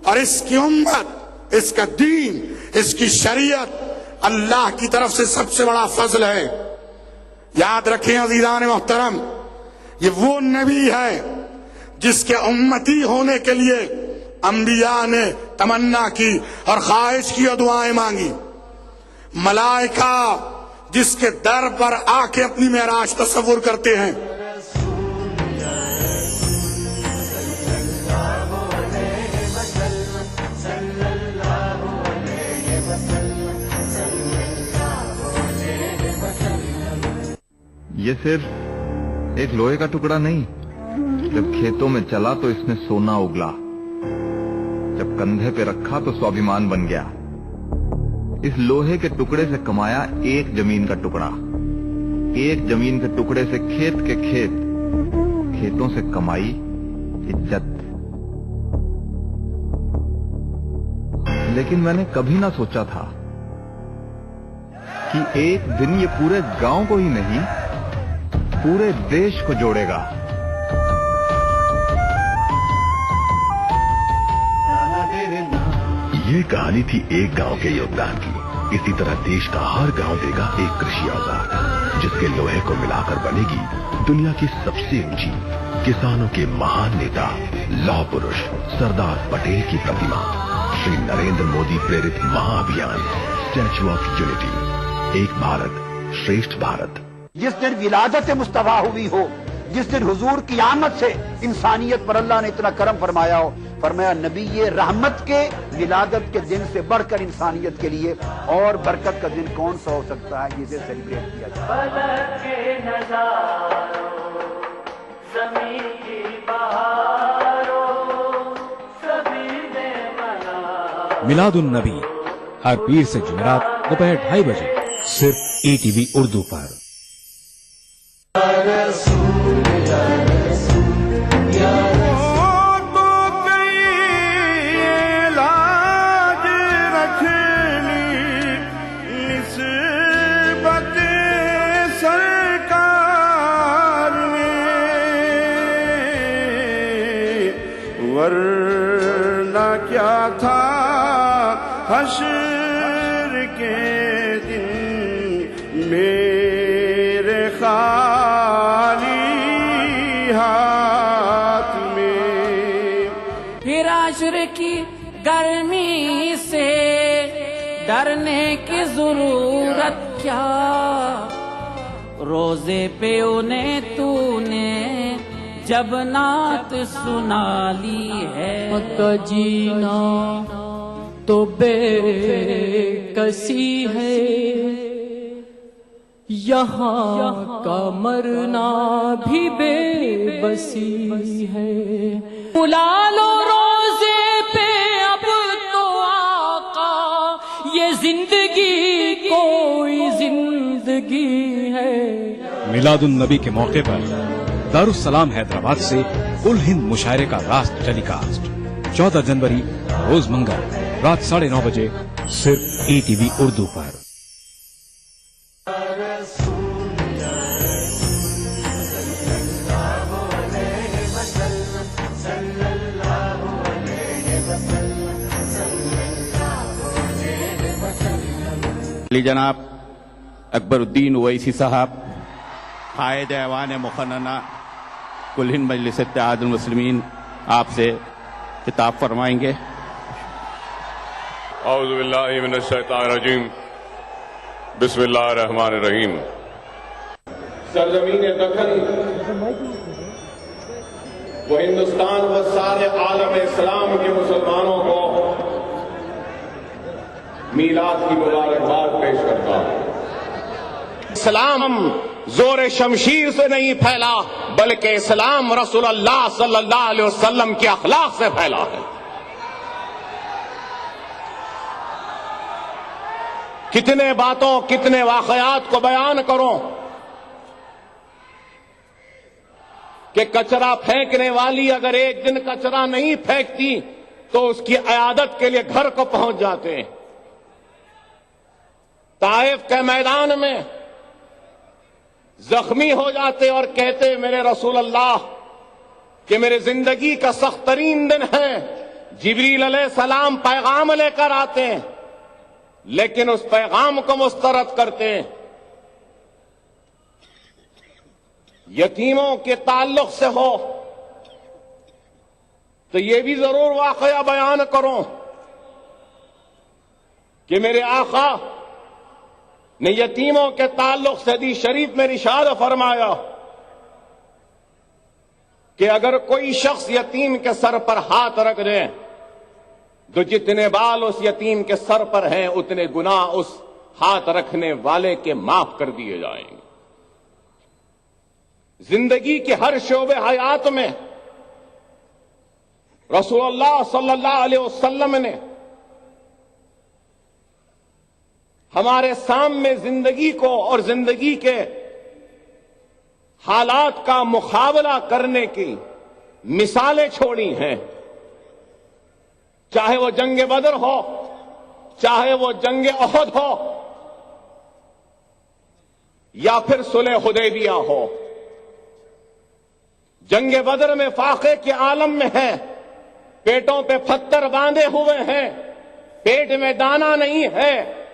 اور اس کی امت، اس کا دین، اس کی شریعت اللہ کی طرف سے سب سے بڑا فضل ہے۔ یاد رکھیں عزیزان محترم، یہ وہ نبی ہے جس کے امتی ہونے کے لیے انبیاء نے تمنا کی اور خواہش کی اور دعائیں مانگی۔ ملائکہ جس کے در پر آ کے اپنی معراج تصور کرتے ہیں۔ یہ صرف ایک لوہے کا ٹکڑا نہیں، جب کھیتوں میں چلا تو اس نے سونا اگلا، جب کندھے پہ رکھا تو سوابھیمان بن گیا۔ اس لوہے کے ٹکڑے سے کمایا ایک زمین کا ٹکڑا، ایک زمین کے ٹکڑے سے کھیت کے کھیت، کھیتوں سے کمائی عزت۔ لیکن میں نے کبھی نہ سوچا تھا کہ ایک دن یہ پورے گاؤں کو ہی نہیں، پورے دیش کو جوڑے گا۔ یہ کہانی تھی ایک گاؤں کے یوگدان کی۔ اسی طرح دیش کا ہر گاؤں دے گا ایک کرشی اوزار، جس کے لوہے کو ملا کر بنے گی دنیا کی سب سے اونچی کسانوں کے مہان نیتا لوہ پروش سردار پٹیل کی پرتما۔ شری نریندر مودی پریرت مہا ابھیان اسٹیچو آف یونٹی، ایک بھارت شریشٹھ بھارت۔ جس دن ولادت مصطفیٰ ہوئی ہو، جس دن حضور کی آمد سے انسانیت پر اللہ نے اتنا کرم فرمایا ہو، فرمایا نبی رحمت کے ولادت کے دن سے بڑھ کر انسانیت کے لیے اور برکت کا دن کون سا ہو سکتا ہے جسے سیلیبریٹ کیا جائے۔ میلاد النبی ہر پیر سے جمعرات دوپہر 2:30 بجے صرف ETV اردو پر۔ ورنہ کیا تھا حشر کے دن میرے خالی ہاتھ میں۔ پھر عشر کی گرمی سے ڈرنے کی ضرورت کیا، روزے پہ انہیں تو نے جب نعت سنا لی ہے۔ مکہ جینا تو بے کسی ہے، یہاں کا مرنا بھی بے بسی ہے۔ بلا لو روزے پہ اب تو آقا، یہ زندگی کوئی زندگی ہے۔ میلاد النبی کے موقع پر دارالسلام حیدرآباد سے کل ہند مشاعرے کا راست ٹیلی کاسٹ 14 جنوری روز منگل رات 9:30 بجے صرف ETV اردو پر۔ جناب اکبر الدین اویسی صاحب قائد ایوان مقننہ کل ہند مجلس اتحاد المسلمین آپ سے خطاب فرمائیں گے۔ اعوذ باللہ من الشیطان الرجیم، بسم اللہ الرحمن الرحیم۔ سرزمین دکن و ہندوستان و سارے عالم اسلام کے مسلمانوں کو میلاد کی مبارکباد پیش کرتا ہوں۔ اسلام زور شمشیر سے نہیں پھیلا، بلکہ اسلام رسول اللہ صلی اللہ علیہ وسلم کے اخلاق سے پھیلا ہے۔ کتنے باتوں، کتنے واقعات کو بیان کروں کہ کچرا پھینکنے والی اگر ایک دن کچرا نہیں پھینکتی تو اس کی عیادت کے لیے گھر کو پہنچ جاتے ہیں۔ طائف کے میدان میں زخمی ہو جاتے اور کہتے میرے رسول اللہ کہ میرے زندگی کا سخت ترین دن ہے، जिबरील अलैहिस्सलाम पैगाम लेकर आते हैं, लेकिन उस पैगाम को मुस्तरद करते हैं। यतीमों के ताल्लुक से हो तो ये भी जरूर वाकया बयान करो कि मेरे आका ने यतीमों के ताल्लुक से हदीस शरीफ में इरशाद फरमाया कि अगर कोई शख्स यतीम के सर पर हाथ रख दे तो जितने बाल उस यतीम के सर पर हैं उतने गुनाह उस हाथ रखने वाले के माफ कर दिए जाएंगे। जिंदगी के हर शोबे हयात में रसूलुल्लाह सल्लल्लाहु अलैहि वसल्लम ने हमारे सामने जिंदगी को और जिंदगी के हालात का मुकाबला करने की मिसालें छोड़ी हैं। चाहे वो जंग बदर हो, चाहे वो जंग ओहद हो, या फिर सुलह हुदैबिया हो। जंग बदर में फाके के आलम में है, पेटों पे पत्थर बांधे हुए हैं, पेट में दाना नहीं है,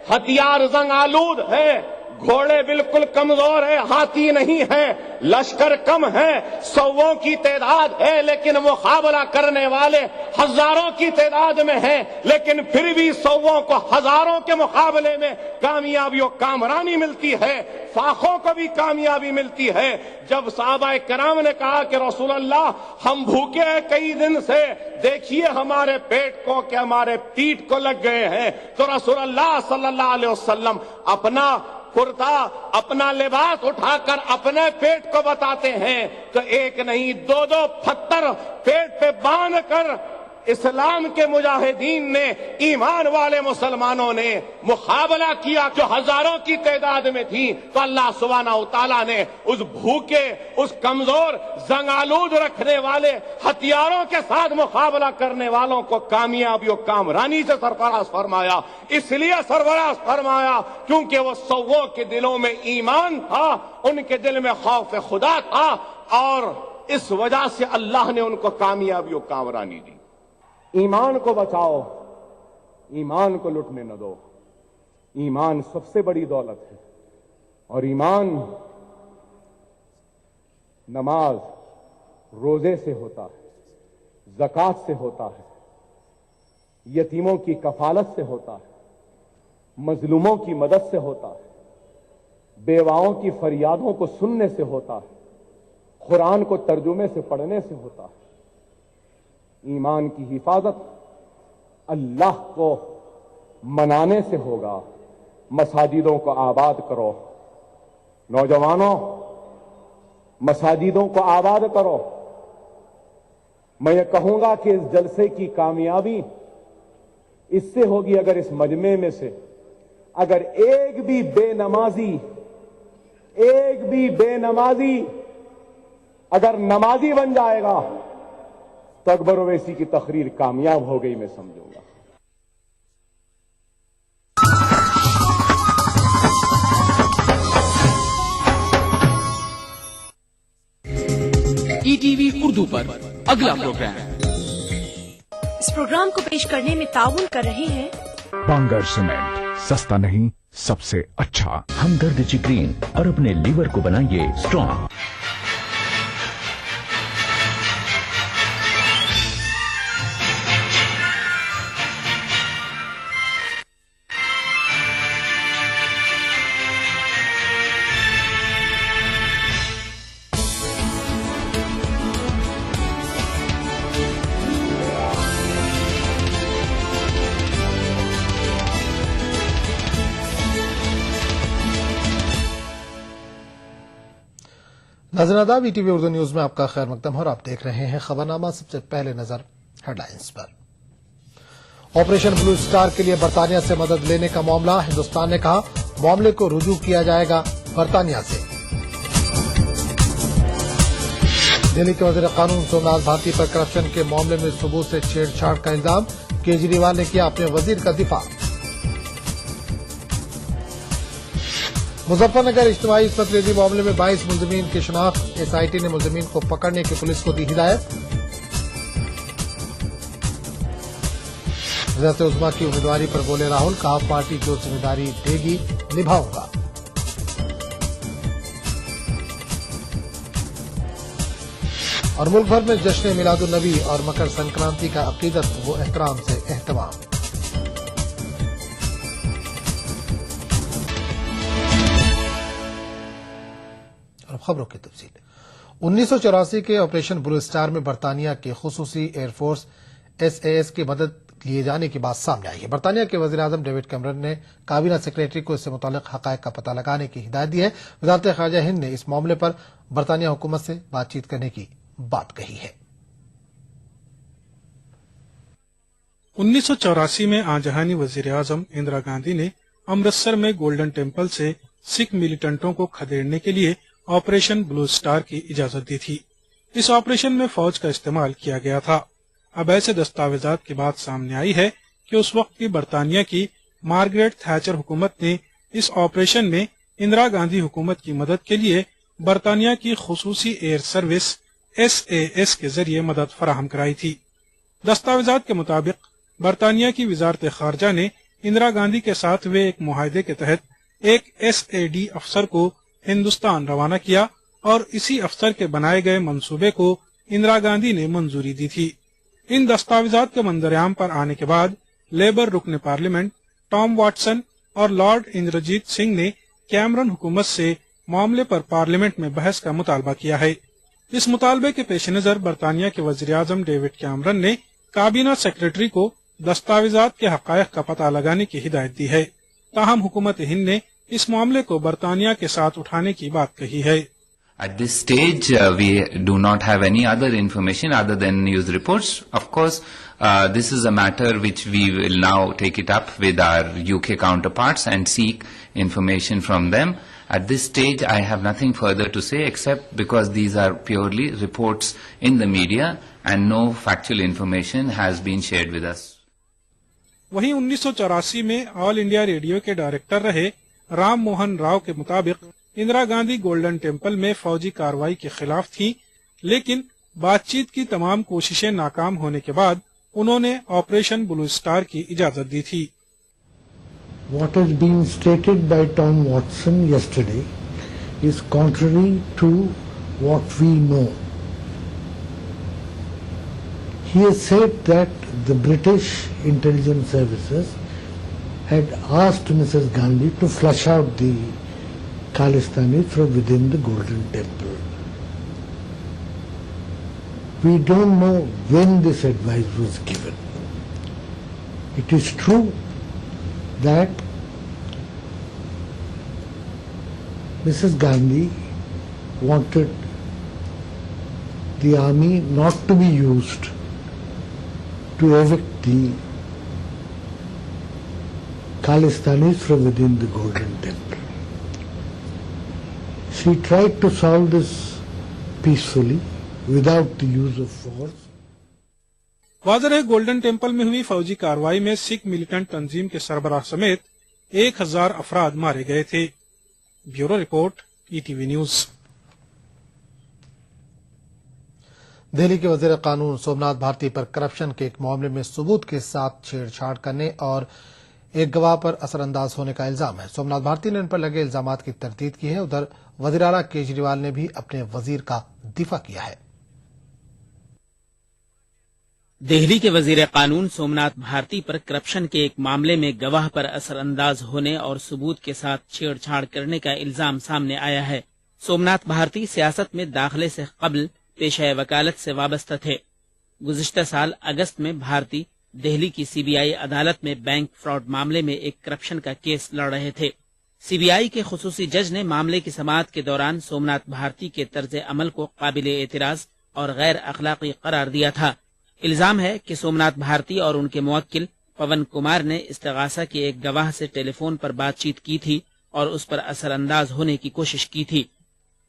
हथियार जंग आलूद है, घोड़े बिल्कुल कमजोर है, हाथी नहीं है, लश्कर कम है, सौओं की तादाद है, लेकिन मुकाबला करने वाले हजारों की तादाद में है। लेकिन फिर भी सौओं को हजारों के मुकाबले में कामयाबी और कामरानी मिलती है, फाखों को भी कामयाबी मिलती है। जब सहाबा कराम ने कहा कि रसूल अल्लाह हम भूखे हैं कई दिन से, देखिए हमारे पेट को कि हमारे पीठ को लग गए हैं, तो रसूल अल्लाह सल्लल्लाहु अलैहि वसल्लम अपना कुर्ता, अपना लिबास उठाकर अपने पेट को बताते हैं, तो एक नहीं दो दो पत्थर पेट पे बांध कर इस्लाम के मुजाहिदीन ने, ईमान वाले मुसलमानों ने मुकाबला किया जो हजारों की तादाद में थी। तो अल्लाह सुब्हानहू तआला ने उस भूखे, उस कमजोर, जंगालूद रखने वाले, हथियारों के साथ मुकाबला करने वालों को कामयाबी और कामरानी से सरफराज फरमाया। इसलिए सरफराज फरमाया क्योंकि वो सौओं के दिलों में ईमान था, उनके दिल में खौफ खुदा था, और इस वजह से अल्लाह ने उनको कामयाबी और कामरानी दी। ईमान को बचाओ, ईमान को लुटने न दो। ईमान सबसे बड़ी दौलत है, और ईमान नमाज रोजे से होता है, ज़कात से होता है, यतीमों की कफालत से होता है, मजलूमों की मदद से होता है, बेवाओं की फरियादों को सुनने से होता है, कुरान को तर्जुमे से पढ़ने से होता है। ईमान की हिफाजत अल्लाह को मनाने से होगा। मसाजिदों को आबाद करो, नौजवानों, मसाजिदों को आबाद करो। मैं ये कहूंगा कि इस जलसे की कामयाबी इससे होगी अगर इस मजमे में से अगर एक भी बेनमाजी अगर नमाजी बन जाएगा तो अकबर ओवैसी की तकरीर कामयाब हो गई, मैं समझूंगा। ईटीवी उर्दू पर अगला प्रोग्राम। इस प्रोग्राम को पेश करने में ताउन कर रहे हैं बांगर सीमेंट, सस्ता नहीं सबसे अच्छा। हमदर्द चिक्रीन और अपने लीवर को बनाइए स्ट्रॉन्ग। नाज़रीन, ईटीवी उर्दू न्यूज में आपका खैर मकदम है और आप देख रहे हैं खबरनामा। सबसे पहले नजर हेडलाइंस पर। ऑपरेशन ब्लू स्टार के लिए बरतानिया से मदद लेने का मामला, हिंदुस्तान ने कहा मामले को रुजू किया जाएगा बरतानिया से। दिल्ली के वजीर कानून सोमनाथ भारती पर करप्शन के मामले में सबूत से छेड़छाड़ का इल्जाम, केजरीवाल ने किया अपने वजीर का दिफा। मुजफ्फरनगर इज्तिमाई इस्मत रेजी मामले में 22 मुलजमीन की शिनाख्त, एसआईटी ने मुलजमीन को पकड़ने की पुलिस को दी हिदायत। وزارت عظمیٰ کی امیدواری پر بولے راہل، کہا پارٹی جو ذمہ داری دے گی نبھاؤں گا۔ اور ملک بھر میں جشن میلاد النبی اور مکر سنکرانتی کا عقیدت و احترام سے اہتمام۔ اور خبروں کی تفصیل۔ 1984 کے آپریشن بلو اسٹار میں برطانیہ کے خصوصی ایئر فورس SAS کی مدد لیے جانے کی بات سامنے آئی ہے۔ برطانیہ کے وزیر اعظم ڈیوڈ کیمرن نے کابینہ سیکریٹری کو اس سے متعلق حقائق کا پتہ لگانے کی ہدایت دی ہے۔ وزارت خارجہ ہند نے اس معاملے پر برطانیہ حکومت سے بات چیت کرنے کی بات کہی ہے۔ 1984 میں آجہانی وزیر اعظم اندرا گاندھی نے امرتسر میں گولڈن ٹیمپل سے سکھ ملیٹنٹوں کو کھدیڑنے کے لیے آپریشن بلو اسٹار کی اجازت دی تھی۔ اس آپریشن میں فوج کا استعمال کیا گیا تھا۔ اب ایسے دستاویزات کی بات سامنے آئی ہے کہ اس وقت کی برطانیہ کی مارگریٹ تھیچر حکومت نے اس آپریشن میں اندرا گاندھی حکومت کی مدد کے لیے برطانیہ کی خصوصی ایئر سروس SAS کے ذریعے مدد فراہم کرائی تھی۔ دستاویزات کے مطابق برطانیہ کی وزارت خارجہ نے اندرا گاندھی کے ساتھ ہوئے ایک معاہدے کے تحت ایک SAD افسر کو ہندوستان روانہ کیا اور اسی افسر کے بنائے گئے منصوبے کو اندرا گاندھی نے منظوری دی تھی۔ ان دستاویزات کے منظر عام پر آنے کے بعد لیبر رکن پارلیمنٹ ٹام واٹسن اور لارڈ اندرجیت سنگھ نے کیمرن حکومت سے معاملے پر پارلیمنٹ میں بحث کا مطالبہ کیا ہے۔ اس مطالبے کے پیش نظر برطانیہ کے وزیر اعظم ڈیوڈ کیمرن نے کابینہ سیکریٹری کو دستاویزات کے حقائق کا پتہ لگانے کی ہدایت دی ہے۔ تاہم حکومت ہند نے اس معاملے کو برطانیہ کے ساتھ اٹھانے کی بات کہی ہے۔ At this stage, we do not have any other information other than news reports. Of course, this is a matter which we will now take it up with our UK counterparts and seek information from them. At this stage, I have nothing further to say except because these are purely reports in the media and no factual information has been shared with us. وہیں 1984 میں آل India radio کے director رہے رام موہن راؤ کے مطابق Indira Gandhi golden temple میں فوجی کارروائی کے خلاف تھی، لیکن بات چیت کی تمام کوششیں ناکام ہونے کے بعد انہوں نے آپریشن بلو اسٹار کی اجازت دی تھی۔ What has been stated by Tom Watson yesterday is contrary to what we know. He has said that the British intelligence services had asked Mrs. Gandhi to flush out the Khalistanis from within the Golden Temple. We don't know when this advice was given. It is true that Mrs. Gandhi wanted the army not to be used to evict the Khalistanis from within the Golden Temple. She tried to solve this peacefully without the use of force. واضح ہے golden temple میں ہوئی فوجی کارروائی میں سکھ militant تنظیم کے سربراہ سمیت 1000 افراد مارے گئے تھے۔ Bureau report ETV news. Delhi کے وزیر قانون سومناتھ بھارتی پر کرپشن کے ایک معاملے میں ثبوت کے ساتھ چھیڑ چھاڑ کرنے اور ایک گواہ پر اثر انداز ہونے کا الزام ہے۔ سومناتھ بھارتی نے ان پر لگے الزامات کی تردید کی ہے۔ ادھر وزیر اعلیٰ کیجریوال نے بھی اپنے وزیر کا دفاع کیا ہے۔ دہلی کے وزیر قانون سومناتھ بھارتی پر کرپشن کے ایک معاملے میں گواہ پر اثر انداز ہونے اور ثبوت کے ساتھ چھیڑ چھاڑ کرنے کا الزام سامنے آیا ہے۔ سومناتھ بھارتی سیاست میں داخلے سے قبل پیشہ وکالت سے وابستہ تھے۔ گزشتہ سال اگست میں بھارتی دہلی کی CBI عدالت میں بینک فراڈ معاملے میں ایک کرپشن کا کیس لڑ رہے تھے۔ CBI کے خصوصی جج نے معاملے کی سماعت کے دوران سومناتھ بھارتی کے طرز عمل کو قابل اعتراض اور غیر اخلاقی قرار دیا تھا۔ الزام ہے کہ سومناتھ بھارتی اور ان کے موکل پون کمار نے استغاثہ کے ایک گواہ سے ٹیلی فون پر بات چیت کی تھی اور اس پر اثر انداز ہونے کی کوشش کی تھی۔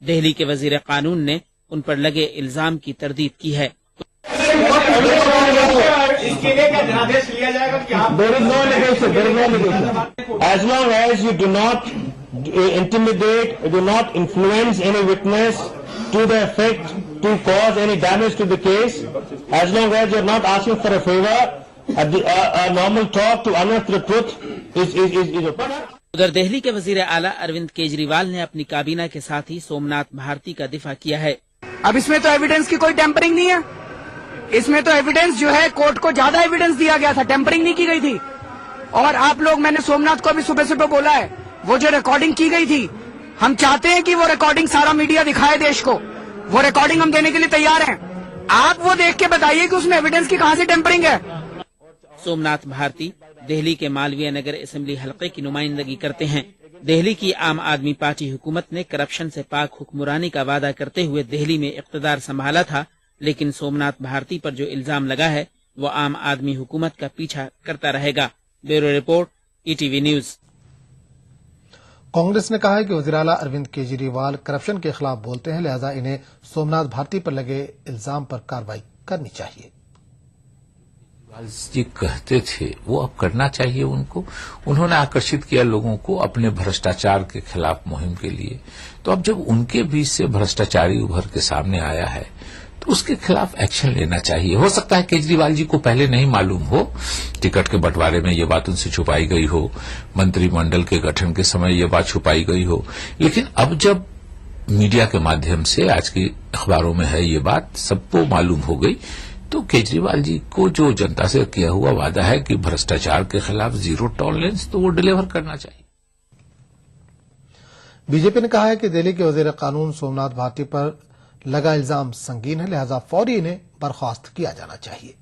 دہلی کے وزیر قانون نے ان پر لگے الزام کی تردید کی ہے۔ As long as you do not intimidate, do not influence any witness to the effect to cause any damage to the case, as long as you are not asking for a favor, उधर दिल्ली के वजीर आला अरविंद केजरीवाल ने अपनी काबीना के साथ ही सोमनाथ भारती का दिफा किया है। अब इसमें तो एविडेंस की कोई टेम्परिंग नहीं है, इसमें तो एविडेंस जो है कोर्ट को ज्यादा एविडेंस दिया गया था, टेम्परिंग नहीं की गई थी। और आप लोग, मैंने सोमनाथ को भी सुबह सुबह बोला है, वो जो रिकॉर्डिंग की गई थी, हम चाहते हैं कि वो रिकॉर्डिंग सारा मीडिया दिखाए देश को, वो रिकॉर्डिंग हम देने के लिए तैयार हैं। आप वो देख के बताइए कि उसमें एविडेंस की कहां से टेम्परिंग है। सोमनाथ भारती दिल्ली के मालवीय नगर असेंबली हलके की नुमाइंदगी करते हैं। दिल्ली की आम आदमी पार्टी हुकूमत ने करप्शन से पाक हुक्मरानी का वादा करते हुए दिल्ली में इख्तिदार संभाला था, लेकिन सोमनाथ भारती पर जो इल्जाम लगा है वो आम आदमी हुकूमत का पीछा करता रहेगा। Bureau report, ETV news. Congress ने कहा है कि वज़ीर आला अरविंद केजरीवाल करप्शन के खिलाफ बोलते हैं, लिहाजा इन्हें सोमनाथ भारती पर लगे इल्जाम पर कार्रवाई करनी चाहिए। जी कहते थे वो अब करना चाहिए उनको। उन्होंने आकर्षित किया लोगों को अपने भ्रष्टाचार के खिलाफ मुहिम के लिए। तो अब जब उनके बीच से भ्रष्टाचारी उभर के सामने आया है तो उसके खिलाफ एक्शन लेना चाहिए। हो सकता है केजरीवाल जी को पहले नहीं मालूम हो, टिकट के बंटवारे में ये बात उनसे छुपाई गई हो, मंत्रिमंडल के गठन के समय ये बात छुपाई गई हो, लेकिन अब जब मीडिया के माध्यम से आज की अखबारों में है ये बात सबको मालूम हो गई, तो केजरीवाल जी को जो जनता से किया हुआ वादा है कि भ्रष्टाचार के खिलाफ जीरो टॉलरेंस, तो वो डिलीवर करना चाहिए। बीजेपी ने कहा है कि दिल्ली के वजीर कानून सोमनाथ भारती पर लगा इल्जाम संगीन है, लिहाजा फौरी इन्हें बर्खास्त किया जाना चाहिए।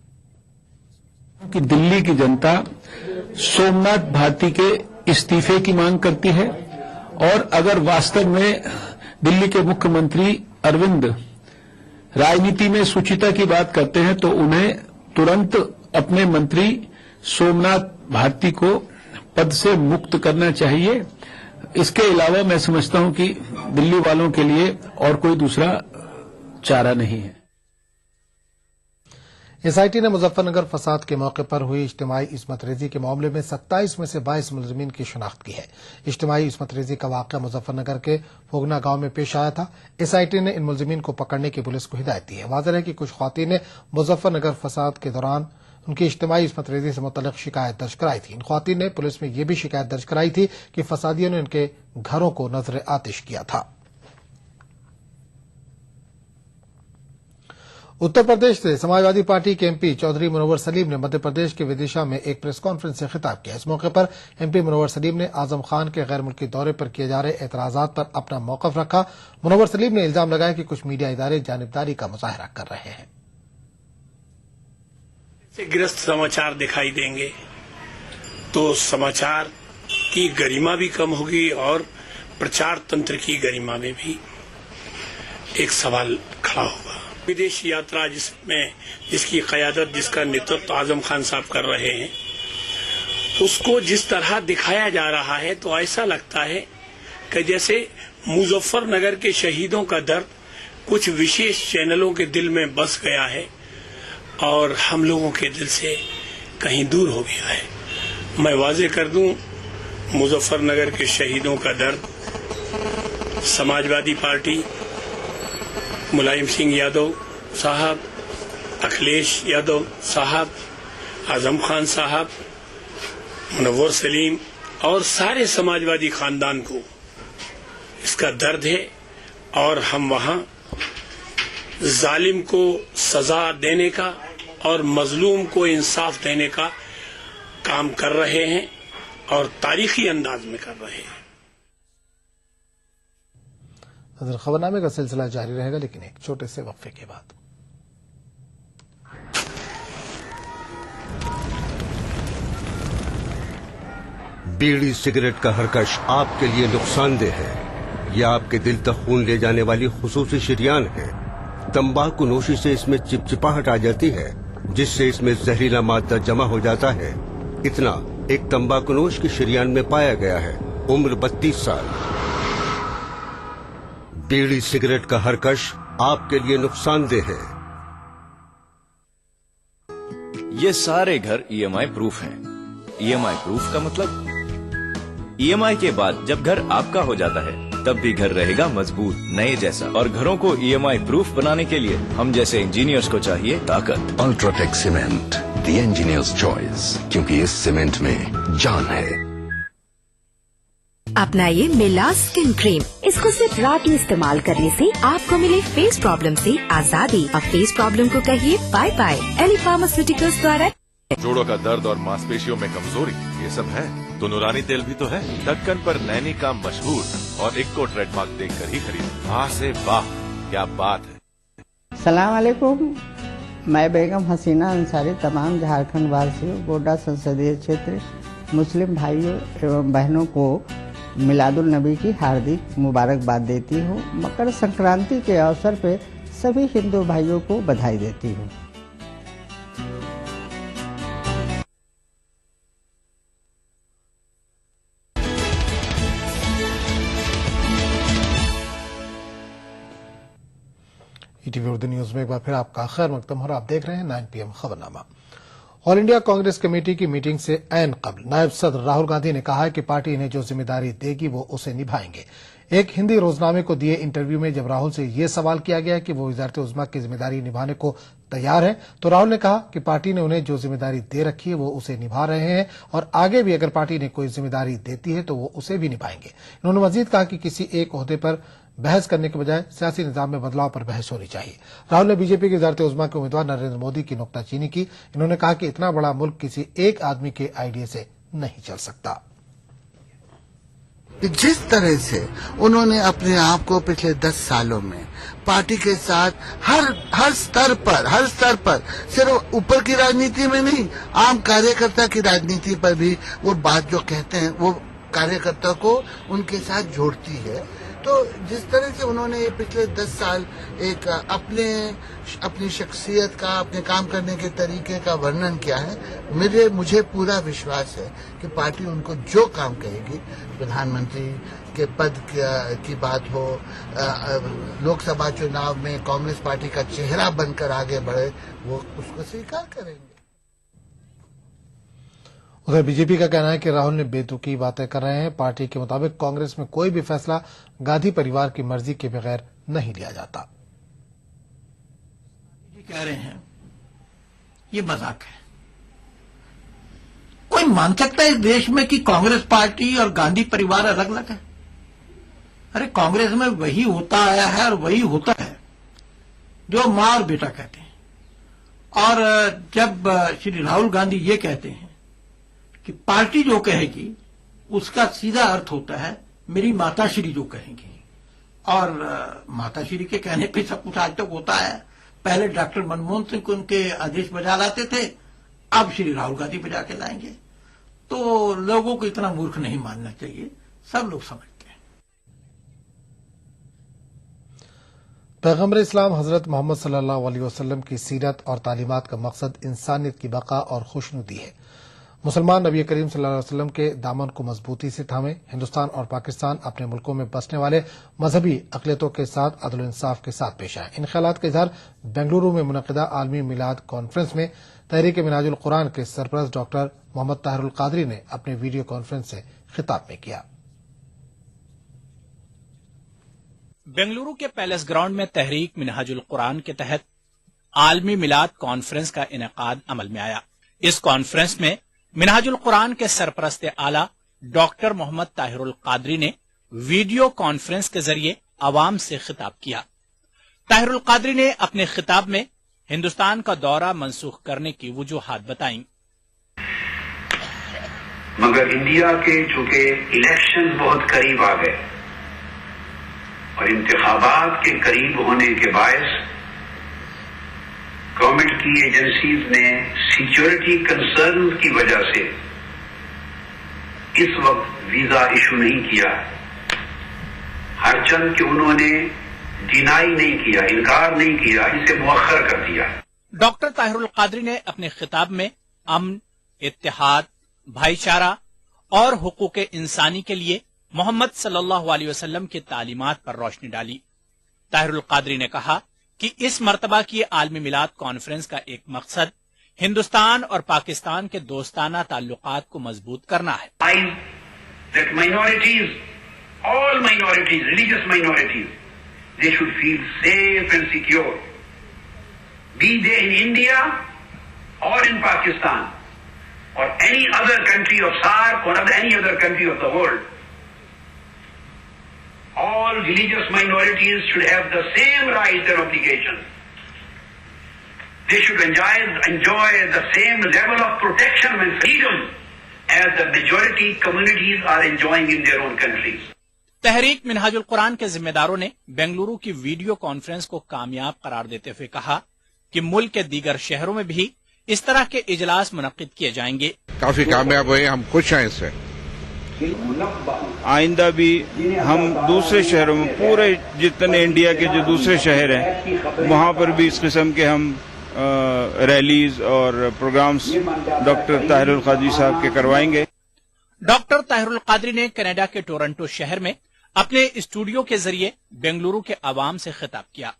कि दिल्ली की जनता सोमनाथ भारती के इस्तीफे की मांग करती है, और अगर वास्तव में दिल्ली के मुख्यमंत्री अरविंद राजनीति में सुचिता की बात करते हैं तो उन्हें तुरंत अपने मंत्री सोमनाथ भारती को पद से मुक्त करना चाहिए। इसके अलावा मैं समझता हूं कि दिल्ली वालों के लिए और कोई दूसरा चारा नहीं है। एसआईटी ने मुजफ्फरनगर फसाद के मौके पर हुई इज्तिमाई इस्मत रेजी के मामले में 27 में से 22 मुलजमीन की शनाख्त की है। इज्तिमाई इस्मत रेजी का वाकया मुजफ्फरनगर के फोगना गांव में पेश आया था। एसआईटी ने इन मुलजमीन को पकड़ने की पुलिस को हिदायत दी है। वाज़ेह है कि कुछ ख्वातीन ने मुजफ्फरनगर फसाद के दौरान उनकी इज्तिमाई इस्मत रेजी से मुतल्लिक शिकायत दर्ज कराई थी। इन ख्वातीन ने पुलिस में यह भी शिकायत दर्ज कराई थी कि फसादियों ने उनके घरों को नजर आतिश किया था। उत्तर प्रदेश से समाजवादी पार्टी के एमपी चौधरी मुनव्वर सलीम ने मध्य प्रदेश के विदिशा में एक प्रेस कॉन्फ्रेंस से खिताब किया। इस मौके पर एमपी मुनव्वर सलीम ने आजम खान के गैर मुल्की दौरे पर किए जा रहे एतराजात पर अपना मौकफ रखा। मुनव्वर सलीम ने इल्जाम लगाया कि कुछ मीडिया इदारे जानिबदारी का मुजाहरा कर रहे हैं। ग्रस्त समाचार दिखाई देंगे तो समाचार की गरिमा भी कम होगी और प्रचार तंत्र की गरिमा में भी एक सवाल खड़ा होगा। विदेश यात्रा जिसकी क़यादत, जिसका नेतृत्व आजम खान साहब कर रहे हैं, उसको जिस तरह दिखाया जा रहा है तो ऐसा लगता है कि जैसे मुजफ्फरनगर के शहीदों का दर्द कुछ विशेष चैनलों के दिल में बस गया है और हम लोगों के दिल से कहीं दूर हो गया है। मैं वाज़ेह कर दूं, मुजफ्फरनगर के शहीदों का दर्द समाजवादी पार्टी, मुलायम सिंह यादव साहब, अखिलेश यादव साहब, आजम खान साहब, मुनव्वर सलीम और सारे समाजवादी खानदान को इसका दर्द है और हम वहां जालिम को सजा देने का और मजलूम को इंसाफ देने का काम कर रहे हैं और तारीखी अंदाज में कर रहे हैं। खबरनामे का सिलसिला जारी रहेगा, लेकिन एक छोटे से वक्फे के बाद। बीड़ी सिगरेट का हरकश आपके लिए नुकसानदेह है। यह आपके दिल तक खून ले जाने वाली खुसूसी शरियान है। तंबाकू नोशी से इसमें चिपचिपाहट आ जाती है, जिससे इसमें जहरीला मादा जमा हो जाता है। इतना एक तंबाकू नोश की शरियान में पाया गया है। उम्र 32 साल। बीड़ी सिगरेट का हरकश आपके लिए नुकसानदेह है। ये सारे घर ईएमआई प्रूफ हैं। ईएमआई प्रूफ का मतलब ईएमआई के बाद जब घर आपका हो जाता है तब भी घर रहेगा मजबूत, नए जैसा। और घरों को ईएमआई प्रूफ बनाने के लिए हम जैसे इंजीनियर्स को चाहिए ताकत। UltraTech cement, the engineer's choice, क्योंकि इस सीमेंट में जान है। अपनाइए मिलाज स्किन क्रीम। इसको सिर्फ रात में इस्तेमाल करने से आपको मिले फेस प्रॉब्लम से आजादी। अब फेस प्रॉब्लम को कहिए बाय बाय। एली फार्मास्यूटिकल्स द्वारा। जोड़ों का दर्द और मांसपेशियों में कमजोरी, ये सब है तो नूरानी तेल भी तो है। ढक्कन पर नैनी का मशहूर और इक्को ट्रेडमार्क देखकर ही खरीदें। वाह से वाह, क्या बात है। सलाम अलैकुम। मैं बेगम हसीना अंसारी तमाम झारखंड वासियों, गोड्डा संसदीय क्षेत्र मुस्लिम भाइयों एवं बहनों को मिलादुल नबी की हार्दिक मुबारकबाद देती हूँ। मकर संक्रांति के अवसर पर सभी हिंदू भाइयों को बधाई देती हूँ। ईटीवी उर्दू न्यूज में एक बार फिर आपका खैर मकदम और आप देख रहे हैं 9 PM खबरनामा। ऑल इंडिया कांग्रेस कमेटी की मीटिंग से ऐन कबल नायब सदर राहुल गांधी ने कहा है कि पार्टी इन्हें जो जिम्मेदारी देगी वो उसे निभाएंगे। एक हिंदी रोजनामे को दिए इंटरव्यू में जब राहुल से ये सवाल किया गया कि वो वजारत उज़्मा की जिम्मेदारी निभाने को तैयार है, तो राहुल ने कहा कि पार्टी ने उन्हें जो जिम्मेदारी दे रखी है वो उसे निभा रहे हैं और आगे भी अगर पार्टी ने कोई जिम्मेदारी देती है तो वो उसे भी निभाएंगे। इन्होंने मजीद कहा कि किसी एक ओहदे पर बहस करने के बजाय सियासी निजाम में बदलाव पर बहस होनी चाहिए। राहुल ने बीजेपी की वजारत उज़्मा के उम्मीदवार नरेंद्र मोदी की नुक्ताचीनी की। इन्होंने कहा कि इतना बड़ा मुल्क किसी एक आदमी के आइडिया से नहीं चल सकता। जिस तरह से उन्होंने अपने आप को पिछले 10 सालों में पार्टी के साथ हर स्तर पर सिर्फ ऊपर की राजनीति में नहीं, आम कार्यकर्ता की राजनीति पर भी वो बात जो कहते हैं वो कार्यकर्ता को उनके साथ जोड़ती है। तो जिस तरह से उन्होंने पिछले 10 साल एक अपनी शख्सियत का, अपने काम करने के तरीके का वर्णन किया है, मुझे पूरा विश्वास है कि पार्टी उनको जो काम कहेगी, प्रधानमंत्री के पद की बात हो, लोकसभा चुनाव में कांग्रेस पार्टी का चेहरा बनकर आगे बढ़े, वो उसको स्वीकार करेंगे। उधर बीजेपी का कहना है कि राहुल ने बेतुकी बातें कर रहे हैं। पार्टी के मुताबिक कांग्रेस में कोई भी फैसला गांधी परिवार की मर्जी के बगैर नहीं लिया जाता। कह रहे हैं ये मजाक है। कोई मान सकता है इस देश में कि कांग्रेस पार्टी और गांधी परिवार अलग अलग है? अरे कांग्रेस में वही होता आया है और वही होता है जो मां और बेटा कहते हैं। और जब श्री राहुल गांधी ये कहते हैं कि पार्टी जो कहेगी उसका सीधा अर्थ होता है मेरी माताश्री जो कहेंगी, और माताश्री के कहने पे सब कुछ आज तक होता है। पहले डॉक्टर मनमोहन सिंह को उनके आदेश बजा लाते थे, अब श्री राहुल गांधी बजा के लाएंगे। तो लोगों को इतना मूर्ख नहीं मानना चाहिए, सब लोग समझते हैं। पैगम्बर इस्लाम हजरत मोहम्मद सल्लल्लाहु अलैहि वसल्लम की सीरत और तालीमात का मकसद इंसानियत की बका और खुशनुदी है। मुसलमान नबी करीम सल्लल्लाहु अलैहि वसल्लम के दामन को मजबूती से थामे। हिंदुस्तान और पाकिस्तान अपने मुल्कों में बसने वाले मजहबी अक़लियतों के साथ अदल इंसाफ के साथ पेश आए। इन ख्यालात का इजहार बेंगलुरु में मुनक़िदा आलमी मिलाद कॉन्फ्रेंस में तहरीक मिनाजुल कुरान के सरपरस्त डॉक्टर मोहम्मद ताहिरुल कादरी ने अपने वीडियो कॉन्फ्रेंस से खिताब में किया। बेंगलुरु के पैलेस ग्राउंड में तहरीक मिनहाजुल कुरान के तहत आलमी मिलाद कॉन्फ्रेंस का इनेकाद अमल में आया। इस कॉन्फ्रेंस में मिनहाजुल कुरान के सरपरस्त आला डॉक्टर मोहम्मद ताहिरुल कादरी ने वीडियो कॉन्फ्रेंस के जरिए आवाम से खिताब किया। ताहिरुल कादरी ने अपने खिताब में हिंदुस्तान का दौरा मंसूख करने की वजूहात बताई। मगर इंडिया के चूंकि इलेक्शन बहुत करीब आ गए और इंतखाबात के करीब होने के बायस गवर्नमेंट की एजेंसीज ने सिक्योरिटी कंसर्न की वजह से इस वक्त वीजा इशू नहीं किया, हरचंद कि उन्होंने डिनाई नहीं किया, इनकार नहीं किया, इसे मुअख्खर कर दिया। डॉक्टर ताहिरुल कादरी ने अपने खिताब में अमन, इत्तेहाद, भाईचारा और हुकूक इंसानी के लिए मोहम्मद सल्लल्लाहु अलैहि वसल्लम की तालीमात पर रोशनी डाली। ताहिरुल कादरी ने कहा कि इस मर्तबा की आलमी मिलाद कॉन्फ्रेंस का एक मकसद हिंदुस्तान और पाकिस्तान के दोस्ताना ताल्लुकात को मजबूत करना है। That minorities, all minorities, religious minorities, they should feel safe and secure. Be they in India or in Pakistan or any other country of SAARC or any other country of the world, all religious minorities should have the same rights and obligations. They should enjoy the same level of protection and freedom as the majority communities are enjoying in their own countries. तहरीक मिनहाजुल कुरान के जिम्मेदारों ने बेंगलुरु की video conference को कामयाब करार देते हुए कहा कि मुल्क के दीगर शहरों में भी इस तरह के इजलास मुनक्किद किए जाएंगे। काफी कामयाब हुए, हम खुश हैं इससे। आइंदा भी हम दूसरे शहरों में, पूरे जितने इंडिया के जो दूसरे शहर हैं, वहां पर भी इस किस्म के हम रैलीज और प्रोग्राम्स डॉक्टर ताहिरुल कादरी साहब के करवाएंगे। डॉक्टर ताहिरुल कादरी ने कनाडा के टोरंटो शहर में अपने स्टूडियो के जरिए बेंगलुरु के आवाम से खिताब किया।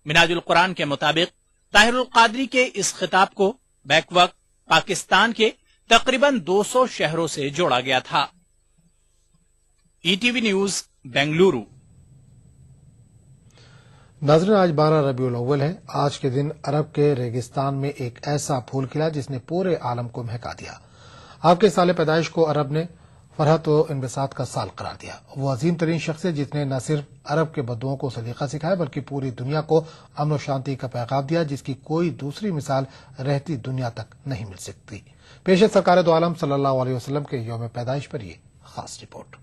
मिनहाजुल कुरान के मुताबिक ताहिरुल कादरी के इस खिताब को बैक वक्त पाकिस्तान के तकरीबन 200 शहरों से जोड़ा गया था। ETV news Bengaluru. नाज़रीन, आज 12 रबीउल अव्वल है। आज के दिन अरब के रेगिस्तान में एक ऐसा फूल खिला जिसने पूरे आलम को महका दिया। आपके साल पैदाइश को अरब ने फरहत व इनबिसात का साल करार दिया। वो अजीम तरीन शख्सियत जिसने न सिर्फ अरब के बद्दुओं को सलीका सिखाया बल्कि पूरी दुनिया को अमन व शांति का पैगाम दिया, जिसकी कोई दूसरी मिसाल रहती दुनिया तक नहीं मिल सकती। पेश है सरकार दो आलम सल्लल्लाहु अलैहि वसल्लम के यौम पैदाइश पर ये खास रिपोर्ट।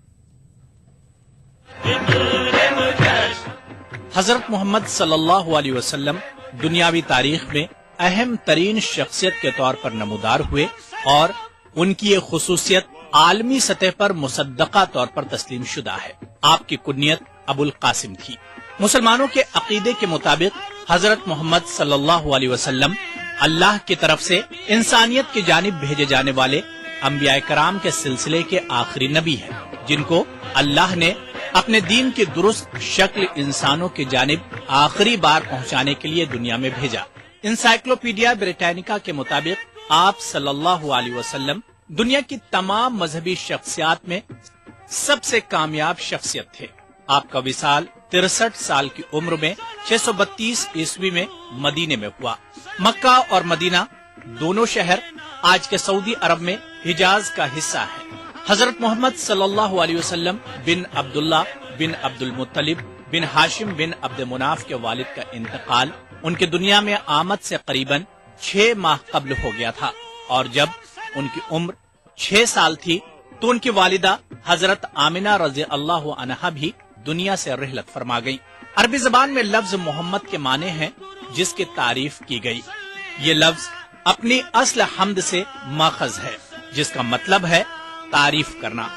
हजरत मोहम्मद सल्लल्लाहु अलैहि वसल्लम दुनियावी तारीख में अहम तरीन शख्सियत के तौर पर नमूदार हुए और उनकी ये खुसूसियत आलमी सतह पर मुसद्दका तौर पर तस्लीम शुदा है। आपकी कुन्नियत अबुल कासिम थी। मुसलमानों के अकीदे के मुताबिक हजरत मोहम्मद सल्लल्लाहु अलैहि वसल्लम अल्लाह की तरफ से इंसानियत की जानिब भेजे जाने वाले अंबिया कराम के सिलसिले के आखिरी नबी हैं, जिनको अल्लाह ने अपने दीन की दुरुस्त शक्ल इंसानों की जानिब आखिरी बार पहुंचाने के लिए दुनिया में भेजा। इंसाइक्लोपीडिया ब्रिटानिका के मुताबिक आप सल्लल्लाहु अलैहि वसल्लम दुनिया की तमाम मजहबी शख्सियात में सबसे कामयाब शख्सियत थे। आपका विसाल 63 साल की उम्र में 632 ईस्वी में मदीने में हुआ। मक्का और मदीना दोनों शहर आज के सऊदी अरब में हिजाज का हिस्सा है। हजरत मोहम्मद सल्लल्लाहु अलैहि वसल्लम बिन अब्दुल्ला बिन अब्दुल मुत्तलिब बिन हाशिम बिन अब्द मुनाफ के वालिद का इंतकाल उनकी दुनिया में आमद से करीबन 6 माह कब्ल हो गया था और जब उनकी उम्र 6 साल थी तो उनकी वालिदा हजरत आमिना रज़ी अल्लाह अन्हा भी दुनिया से रिहलत फरमा गई। अरबी जबान में लफ्ज मोहम्मद के माने हैं जिसकी तारीफ की गई। ये लफ्ज अपनी अस्ल हम्द से माखज है जिसका मतलब है तारीफ करना।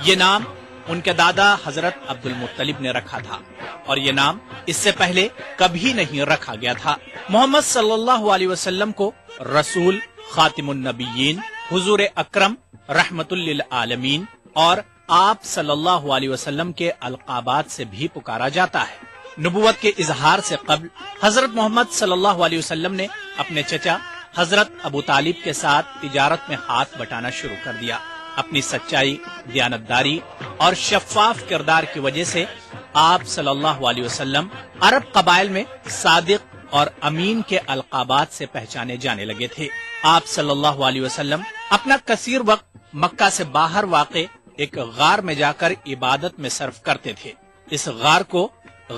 ये नाम उनके दादा हजरत अब्दुल मुत्तलिब ने रखा था और ये नाम इससे पहले कभी नहीं रखा गया था। मोहम्मद सल्लल्लाहु अलैहि वसल्लम को रसूल, खातिमुन नबिय्यीन, हुजूर अकरम, रहमतुल लिल आलमीन और आप सल्लल्लाहु अलैहि वसल्लम के अलकाबात से भी पुकारा जाता है। नबुवत के इजहार से कब्ल हजरत मोहम्मद सल्लल्लाहु अलैहि वसल्लम ने अपने चचा हजरत अबू तालिब के साथ तिजारत में हाथ बटाना शुरू कर दिया। अपनी सच्चाई, दयानतदारी और शफाफ किरदार की वजह से आप सल्लल्लाहु अलैहि वसल्लम अरब कबाइल में सादिक और अमीन के अलकाबात से पहचाने जाने लगे थे। आप सल्लल्लाहु अलैहि वसल्लम अपना कसीर वक्त मक्का से बाहर वाक़े एक गार में जाकर इबादत में सर्फ करते थे। इस गार को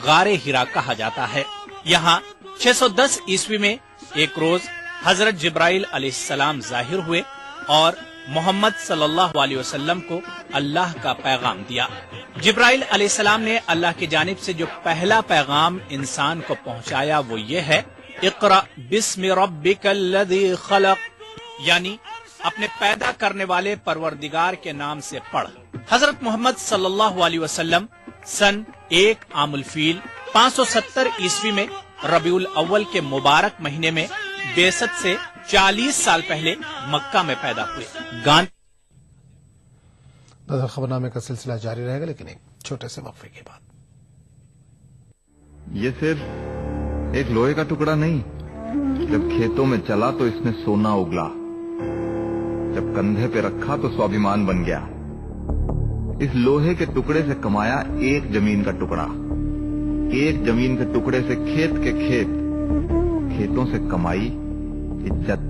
गारे हिरा कहा जाता है। यहाँ 610 ईस्वी में एक रोज हजरत जिब्राइल अलैहिस्सलाम जाहिर हुए और मोहम्मद सल्लल्लाहु अलैहि वसल्लम को अल्लाह का पैगाम दिया। जिब्राइल अलैहिस्सलाम ने अल्लाह की जानिब से जो पहला पैगाम इंसान को पहुंचाया वो ये है, इक़रा बिस्मि रब्बिकल्लज़ी खलक़, यानी अपने पैदा करने वाले परवरदिगार के नाम से पढ़। हजरत मोहम्मद सल्लल्लाहु अलैहि वसल्लम सन 1 आमुल फील 570 ईस्वी में रबीउल अव्वल के मुबारक महीने में बेसत से 40 साल पहले मक्का में पैदा हुए। खबरनामे का सिलसिला जारी रहेगा लेकिन एक छोटे से वक्फे के बाद। ये सिर्फ एक लोहे का टुकड़ा नहीं, जब खेतों में चला तो इसने सोना उगला, जब कंधे पे रखा तो स्वाभिमान बन गया। इस लोहे के टुकड़े से कमाया एक जमीन का टुकड़ा, एक जमीन के टुकड़े से खेत के खेत, खेतों से कमाई इज्जत।